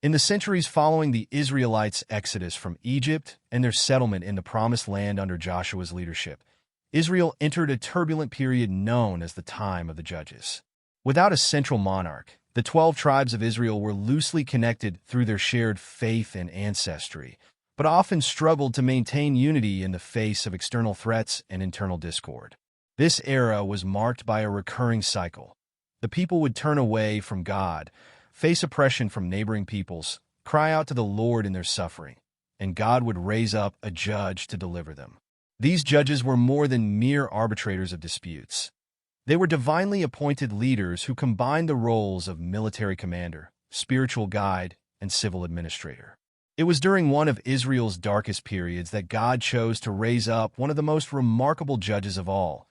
In the centuries following the Israelites' exodus from Egypt and their settlement in the Promised Land under Joshua's leadership, Israel entered a turbulent period known as the time of the Judges. Without a central monarch, the 12 tribes of Israel were loosely connected through their shared faith and ancestry, but often struggled to maintain unity in the face of external threats and internal discord. This era was marked by a recurring cycle. The people would turn away from God, face oppression from neighboring peoples, cry out to the Lord in their suffering, and God would raise up a judge to deliver them. These judges were more than mere arbitrators of disputes. They were divinely appointed leaders who combined the roles of military commander, spiritual guide, and civil administrator. It was during one of Israel's darkest periods that God chose to raise up one of the most remarkable judges of all,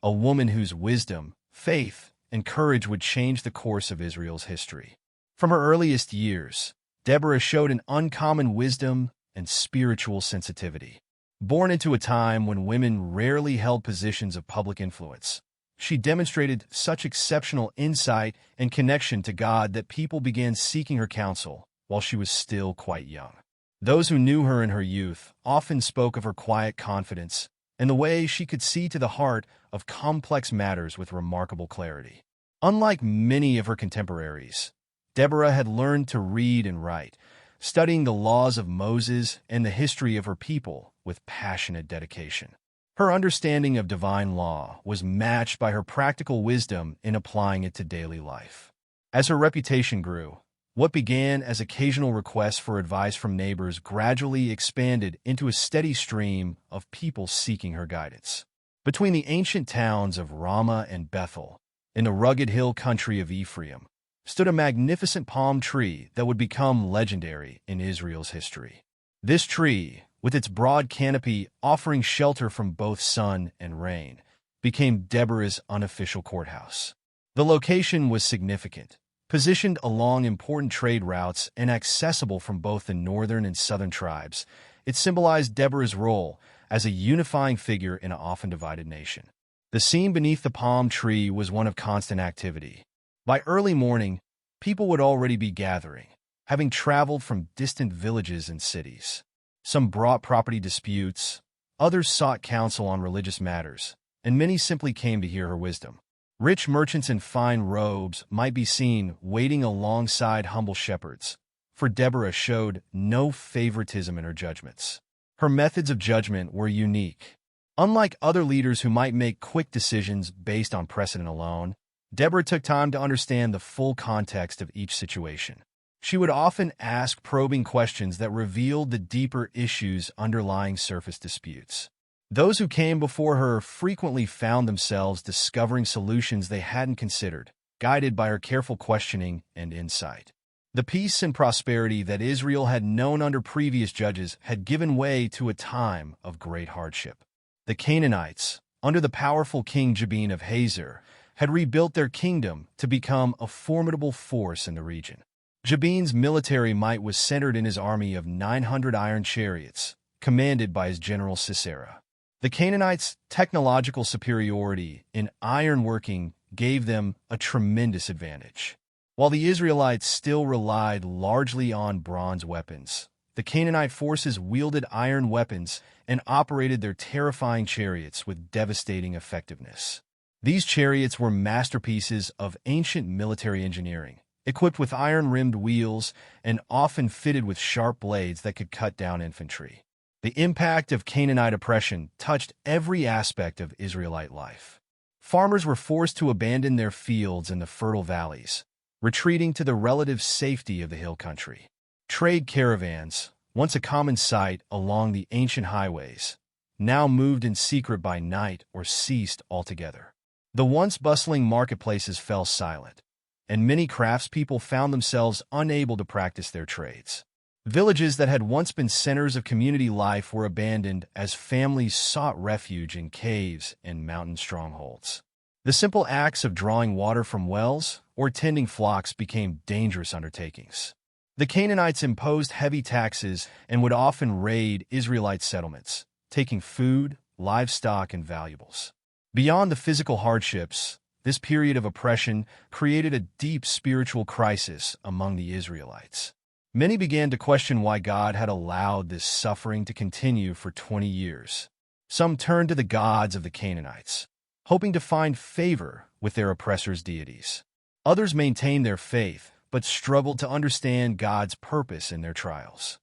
a woman whose wisdom, faith, and courage would change the course of Israel's history. From her earliest years, Deborah showed an uncommon wisdom and spiritual sensitivity. Born into a time when women rarely held positions of public influence, she demonstrated such exceptional insight and connection to God that people began seeking her counsel while she was still quite young. Those who knew her in her youth often spoke of her quiet confidence and the way she could see to the heart of complex matters with remarkable clarity. Unlike many of her contemporaries, Deborah had learned to read and write, studying the laws of Moses and the history of her people with passionate dedication. Her understanding of divine law was matched by her practical wisdom in applying it to daily life. As her reputation grew, what began as occasional requests for advice from neighbors gradually expanded into a steady stream of people seeking her guidance. Between the ancient towns of Ramah and Bethel, in the rugged hill country of Ephraim, stood a magnificent palm tree that would become legendary in Israel's history. This tree, with its broad canopy offering shelter from both sun and rain, became Deborah's unofficial courthouse. The location was significant, positioned along important trade routes and accessible from both the northern and southern tribes. It symbolized Deborah's role as a unifying figure in an often divided nation. The scene beneath the palm tree was one of constant activity. By early morning, people would already be gathering, having traveled from distant villages and cities. Some brought property disputes, others sought counsel on religious matters, and many simply came to hear her wisdom. Rich merchants in fine robes might be seen waiting alongside humble shepherds, for Deborah showed no favoritism in her judgments. Her methods of judgment were unique. Unlike other leaders who might make quick decisions based on precedent alone, Deborah took time to understand the full context of each situation. She would often ask probing questions that revealed the deeper issues underlying surface disputes. Those who came before her frequently found themselves discovering solutions they hadn't considered, guided by her careful questioning and insight. The peace and prosperity that Israel had known under previous judges had given way to a time of great hardship. The Canaanites, under the powerful King Jabin of Hazor, had rebuilt their kingdom to become a formidable force in the region. Jabin's military might was centered in his army of 900 iron chariots, commanded by his general Sisera. The Canaanites' technological superiority in ironworking gave them a tremendous advantage. While the Israelites still relied largely on bronze weapons, the Canaanite forces wielded iron weapons and operated their terrifying chariots with devastating effectiveness. These chariots were masterpieces of ancient military engineering, equipped with iron-rimmed wheels and often fitted with sharp blades that could cut down infantry. The impact of Canaanite oppression touched every aspect of Israelite life. Farmers were forced to abandon their fields in the fertile valleys, retreating to the relative safety of the hill country. Trade caravans, once a common sight along the ancient highways, now moved in secret by night or ceased altogether. The once bustling marketplaces fell silent, and many craftspeople found themselves unable to practice their trades. Villages that had once been centers of community life were abandoned as families sought refuge in caves and mountain strongholds. The simple acts of drawing water from wells or tending flocks became dangerous undertakings. The Canaanites imposed heavy taxes and would often raid Israelite settlements, taking food, livestock, and valuables. Beyond the physical hardships, this period of oppression created a deep spiritual crisis among the Israelites. Many began to question why God had allowed this suffering to continue for 20 years. Some turned to the gods of the Canaanites, hoping to find favor with their oppressors' deities. Others maintained their faith, but struggled to understand God's purpose in their trials.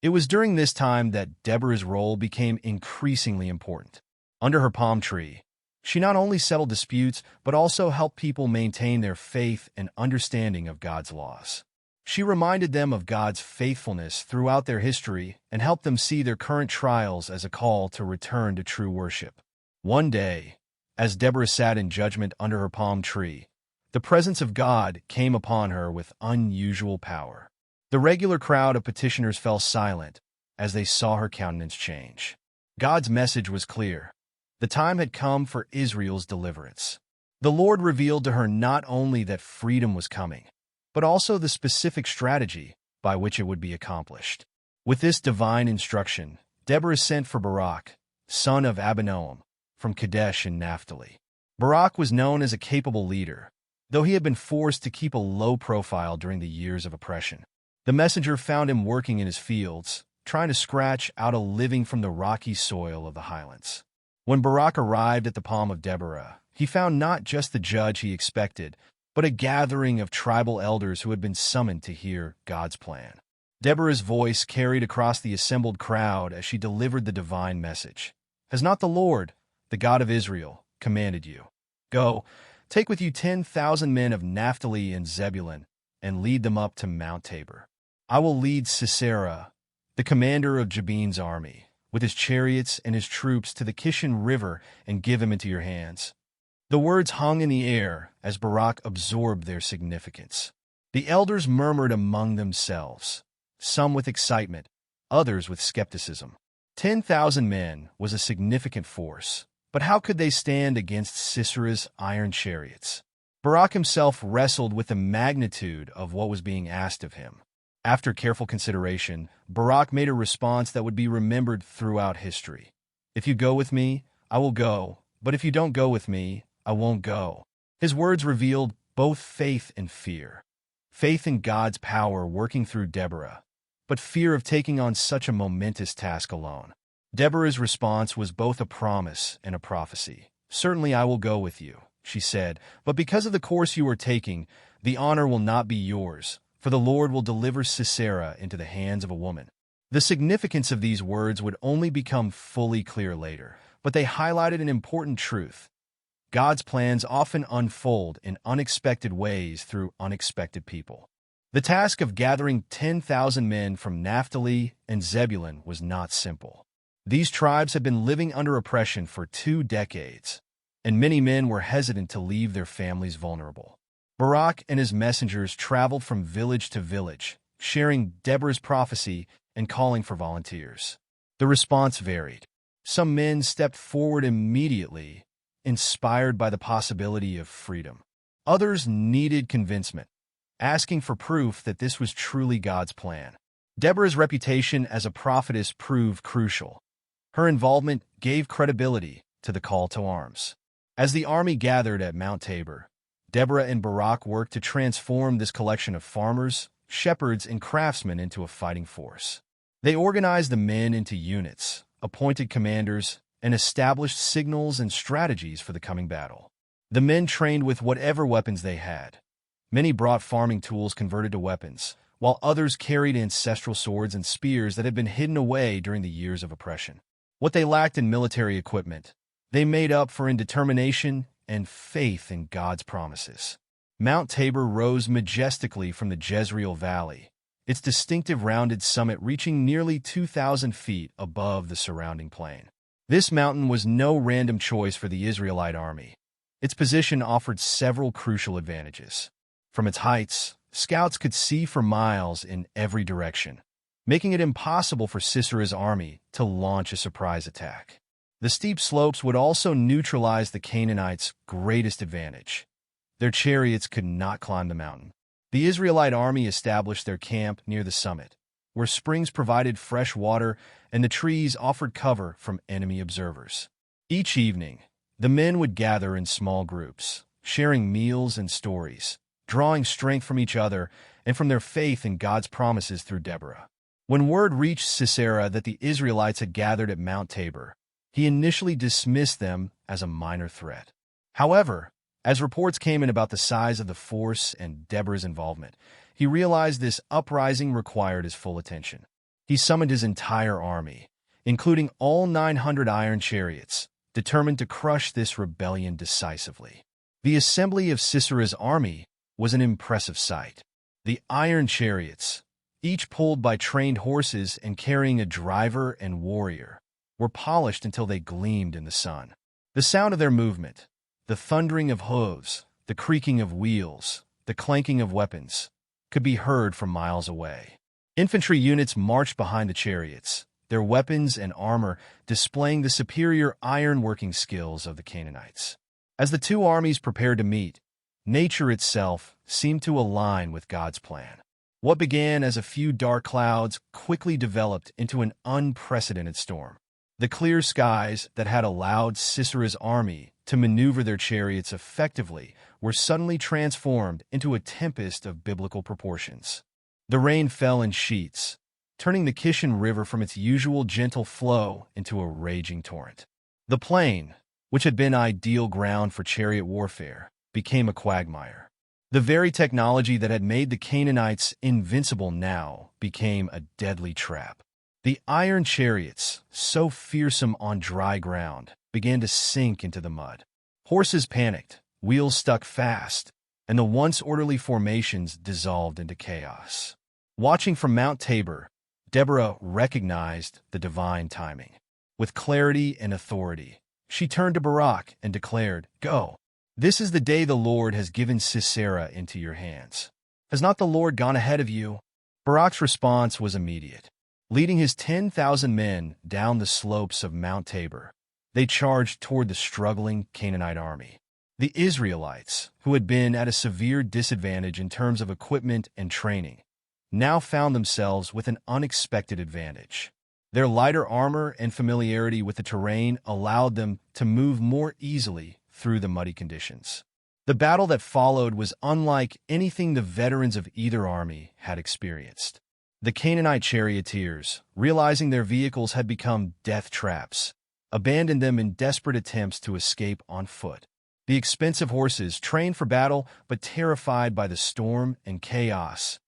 It was during this time that Deborah's role became increasingly important. Under her palm tree, she not only settled disputes, but also helped people maintain their faith and understanding of God's laws. She reminded them of God's faithfulness throughout their history and helped them see their current trials as a call to return to true worship. One day, as Deborah sat in judgment under her palm tree, the presence of God came upon her with unusual power. The regular crowd of petitioners fell silent as they saw her countenance change. God's message was clear. The time had come for Israel's deliverance. The Lord revealed to her not only that freedom was coming, but also the specific strategy by which it would be accomplished. With this divine instruction, Deborah sent for Barak, son of Abinoam, from Kadesh in Naphtali. Barak was known as a capable leader, though he had been forced to keep a low profile during the years of oppression. The messenger found him working in his fields, trying to scratch out a living from the rocky soil of the highlands. When Barak arrived at the palm of Deborah, he found not just the judge he expected, but a gathering of tribal elders who had been summoned to hear God's plan. Deborah's voice carried across the assembled crowd as she delivered the divine message. Has not the Lord, the God of Israel, commanded you? Go, take with you 10,000 men of Naphtali and Zebulun, and lead them up to Mount Tabor. I will lead Sisera, the commander of Jabin's army, with his chariots and his troops to the Kishon River and give him into your hands. The words hung in the air as Barak absorbed their significance. The elders murmured among themselves, some with excitement, others with skepticism. 10,000 men was a significant force, but how could they stand against Sisera's iron chariots? Barak himself wrestled with the magnitude of what was being asked of him. After careful consideration, Barak made a response that would be remembered throughout history. If you go with me, I will go, but if you don't go with me, I won't go. His words revealed both faith and fear. Faith in God's power working through Deborah, but fear of taking on such a momentous task alone. Deborah's response was both a promise and a prophecy. Certainly I will go with you, she said, but because of the course you are taking, the honor will not be yours, for the Lord will deliver Sisera into the hands of a woman. The significance of these words would only become fully clear later, but they highlighted an important truth. God's plans often unfold in unexpected ways through unexpected people. The task of gathering 10,000 men from Naphtali and Zebulun was not simple. These tribes had been living under oppression for 2 decades, and many men were hesitant to leave their families vulnerable. Barak and his messengers traveled from village to village, sharing Deborah's prophecy and calling for volunteers. The response varied. Some men stepped forward immediately, inspired by the possibility of freedom. Others needed convincement, asking for proof that this was truly God's plan. Deborah's reputation as a prophetess proved crucial. Her involvement gave credibility to the call to arms. As the army gathered at Mount Tabor, Deborah and Barak worked to transform this collection of farmers, shepherds, and craftsmen into a fighting force. They organized the men into units, appointed commanders, and established signals and strategies for the coming battle. The men trained with whatever weapons they had. Many brought farming tools converted to weapons, while others carried ancestral swords and spears that had been hidden away during the years of oppression. What they lacked in military equipment, they made up for in determination and faith in God's promises. Mount Tabor rose majestically from the Jezreel Valley, its distinctive rounded summit reaching nearly 2,000 feet above the surrounding plain. This mountain was no random choice for the Israelite army. Its position offered several crucial advantages. From its heights, scouts could see for miles in every direction, making it impossible for Sisera's army to launch a surprise attack. The steep slopes would also neutralize the Canaanites' greatest advantage. Their chariots could not climb the mountain. The Israelite army established their camp near the summit, where springs provided fresh water and the trees offered cover from enemy observers. Each evening, the men would gather in small groups, sharing meals and stories, drawing strength from each other, and from their faith in God's promises through Deborah. When word reached Sisera that the Israelites had gathered at Mount Tabor, he initially dismissed them as a minor threat. However, as reports came in about the size of the force and Deborah's involvement, he realized this uprising required his full attention. He summoned his entire army, including all 900 iron chariots, determined to crush this rebellion decisively. The assembly of Sisera's army was an impressive sight. The iron chariots, each pulled by trained horses and carrying a driver and warrior, were polished until they gleamed in the sun. The sound of their movement, the thundering of hooves, the creaking of wheels, the clanking of weapons, could be heard from miles away. Infantry units marched behind the chariots, their weapons and armor displaying the superior iron-working skills of the Canaanites. As the two armies prepared to meet, nature itself seemed to align with God's plan. What began as a few dark clouds quickly developed into an unprecedented storm. The clear skies that had allowed Sisera's army to maneuver their chariots effectively were suddenly transformed into a tempest of biblical proportions. The rain fell in sheets, turning the Kishon River from its usual gentle flow into a raging torrent. The plain, which had been ideal ground for chariot warfare, became a quagmire. The very technology that had made the Canaanites invincible now became a deadly trap. The iron chariots, so fearsome on dry ground, began to sink into the mud. Horses panicked, wheels stuck fast, and the once orderly formations dissolved into chaos. Watching from Mount Tabor, Deborah recognized the divine timing. With clarity and authority, she turned to Barak and declared, "Go. This is the day the Lord has given Sisera into your hands. Has not the Lord gone ahead of you?" Barak's response was immediate. Leading his 10,000 men down the slopes of Mount Tabor, they charged toward the struggling Canaanite army. The Israelites, who had been at a severe disadvantage in terms of equipment and training, now found themselves with an unexpected advantage. Their lighter armor and familiarity with the terrain allowed them to move more easily through the muddy conditions. The battle that followed was unlike anything the veterans of either army had experienced. The Canaanite charioteers, realizing their vehicles had become death traps, abandoned them in desperate attempts to escape on foot. The expensive horses, trained for battle but terrified by the storm and chaos,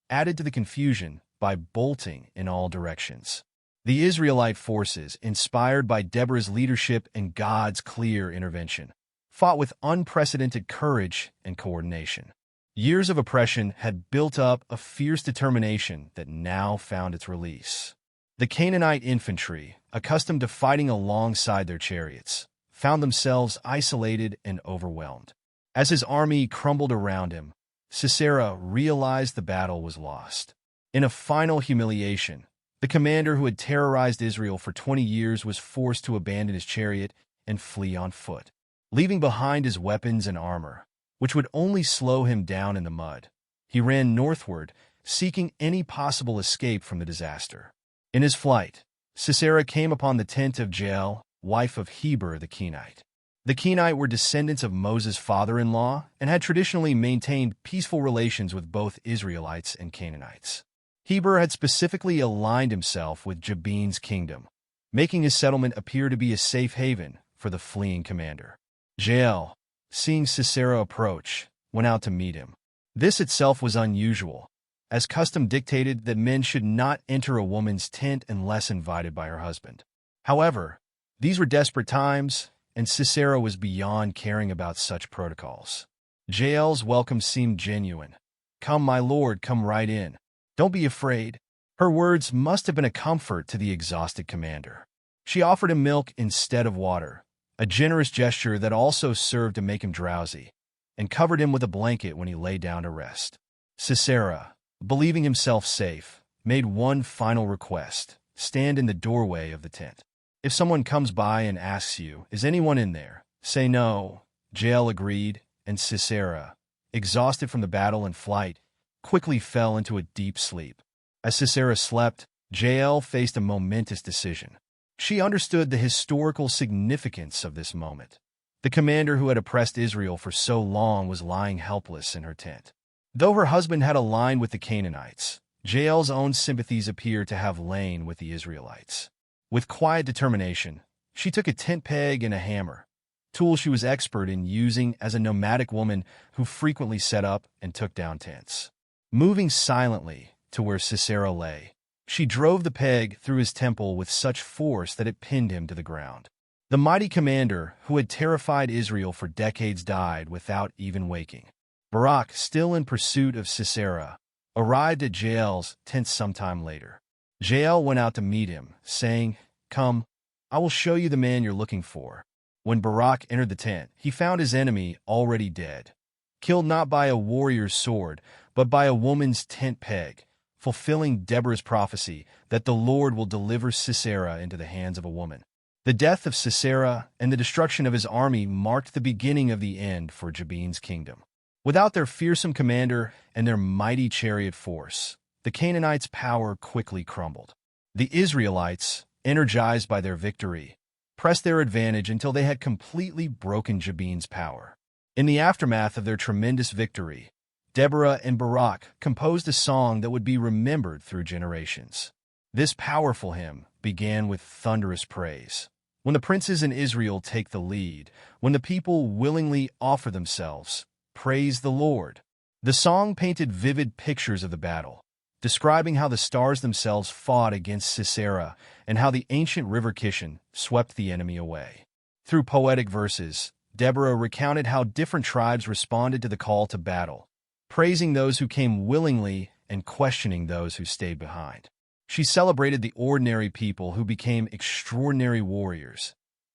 added to the confusion by bolting in all directions. The Israelite forces, inspired by Deborah's leadership and God's clear intervention, fought with unprecedented courage and coordination. Years of oppression had built up a fierce determination that now found its release. The Canaanite infantry, accustomed to fighting alongside their chariots, found themselves isolated and overwhelmed. As his army crumbled around him, Sisera realized the battle was lost. In a final humiliation, the commander who had terrorized Israel for 20 years was forced to abandon his chariot and flee on foot, leaving behind his weapons and armor, which would only slow him down in the mud. He ran northward, seeking any possible escape from the disaster. In his flight, Sisera came upon the tent of Jael, wife of Heber the Kenite. The Kenite were descendants of Moses' father-in-law and had traditionally maintained peaceful relations with both Israelites and Canaanites. Heber had specifically aligned himself with Jabin's kingdom, making his settlement appear to be a safe haven for the fleeing commander. Jael, seeing Sisera approach, went out to meet him. This itself was unusual, as custom dictated that men should not enter a woman's tent unless invited by her husband. However, these were desperate times, and Sisera was beyond caring about such protocols. Jael's welcome seemed genuine. "Come, my lord, come right in. Don't be afraid." Her words must have been a comfort to the exhausted commander. She offered him milk instead of water, a generous gesture that also served to make him drowsy, and covered him with a blanket when he lay down to rest. Sisera, believing himself safe, made one final request: stand in the doorway of the tent. "If someone comes by and asks you, 'Is anyone in there?' say no." Jael agreed, and Sisera, exhausted from the battle and flight, quickly fell into a deep sleep. As Sisera slept, Jael faced a momentous decision. She understood the historical significance of this moment. The commander who had oppressed Israel for so long was lying helpless in her tent. Though her husband had aligned with the Canaanites, Jael's own sympathies appear to have lain with the Israelites. With quiet determination, she took a tent peg and a hammer, tools she was expert in using as a nomadic woman who frequently set up and took down tents. Moving silently to where Sisera lay, she drove the peg through his temple with such force that it pinned him to the ground. The mighty commander who had terrified Israel for decades died without even waking. Barak, still in pursuit of Sisera, arrived at Jael's tent sometime later. Jael went out to meet him, saying, "Come, I will show you the man you're looking for." When Barak entered the tent, he found his enemy already dead, killed not by a warrior's sword, but by a woman's tent peg, fulfilling Deborah's prophecy that the Lord will deliver Sisera into the hands of a woman. The death of Sisera and the destruction of his army marked the beginning of the end for Jabin's kingdom. Without their fearsome commander and their mighty chariot force, the Canaanites' power quickly crumbled. The Israelites, energized by their victory, pressed their advantage until they had completely broken Jabin's power. In the aftermath of their tremendous victory, Deborah and Barak composed a song that would be remembered through generations. This powerful hymn began with thunderous praise. When the princes in Israel take the lead, when the people willingly offer themselves, praise the Lord. The song painted vivid pictures of the battle, describing how the stars themselves fought against Sisera and how the ancient river Kishon swept the enemy away. Through poetic verses, Deborah recounted how different tribes responded to the call to battle, praising those who came willingly and questioning those who stayed behind. She celebrated the ordinary people who became extraordinary warriors,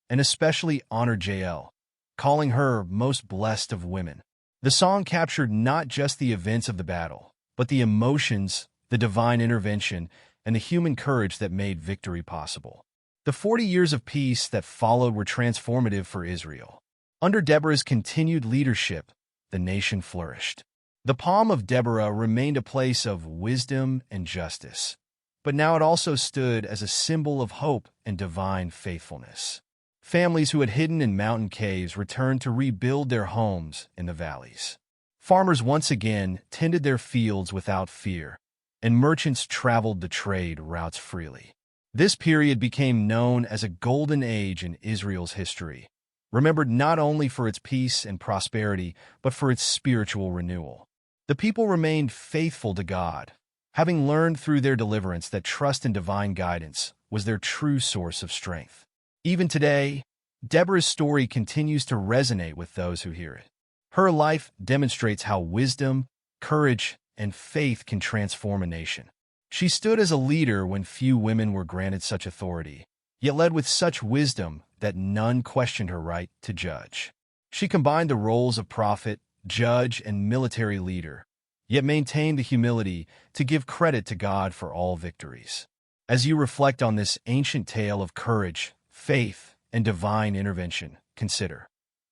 and especially honored Jael, calling her most blessed of women. The song captured not just the events of the battle, but the emotions, the divine intervention, and the human courage that made victory possible. The 40 years of peace that followed were transformative for Israel. Under Deborah's continued leadership, the nation flourished. The palm of Deborah remained a place of wisdom and justice, but now it also stood as a symbol of hope and divine faithfulness. Families who had hidden in mountain caves returned to rebuild their homes in the valleys. Farmers once again tended their fields without fear, and merchants traveled the trade routes freely. This period became known as a golden age in Israel's history, remembered not only for its peace and prosperity, but for its spiritual renewal. The people remained faithful to God, having learned through their deliverance that trust in divine guidance was their true source of strength. Even today, Deborah's story continues to resonate with those who hear it. Her life demonstrates how wisdom, courage, and faith can transform a nation. She stood as a leader when few women were granted such authority, yet led with such wisdom that none questioned her right to judge. She combined the roles of prophet, judge, and military leader, yet maintained the humility to give credit to God for all victories. As you reflect on this ancient tale of courage, faith, and divine intervention, consider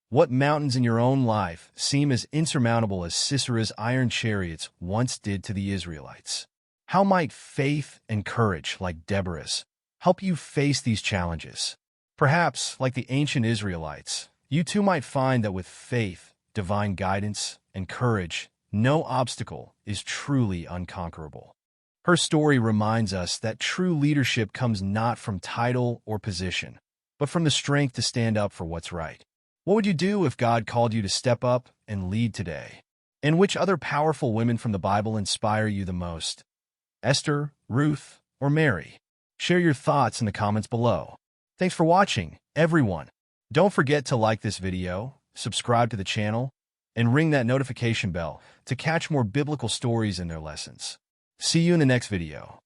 what mountains in your own life seem as insurmountable as Sisera's iron chariots once did to the Israelites. How might faith and courage, like Deborah's, help you face these challenges? Perhaps, like the ancient Israelites, you too might find that with faith, divine guidance, and courage, no obstacle is truly unconquerable. Her story reminds us that true leadership comes not from title or position, but from the strength to stand up for what's right. What would you do if God called you to step up and lead today? And which other powerful women from the Bible inspire you the most? Esther, Ruth, or Mary? Share your thoughts in the comments below. Thanks for watching, everyone. Don't forget to like this video, subscribe to the channel, and ring that notification bell to catch more biblical stories and their lessons. See you in the next video.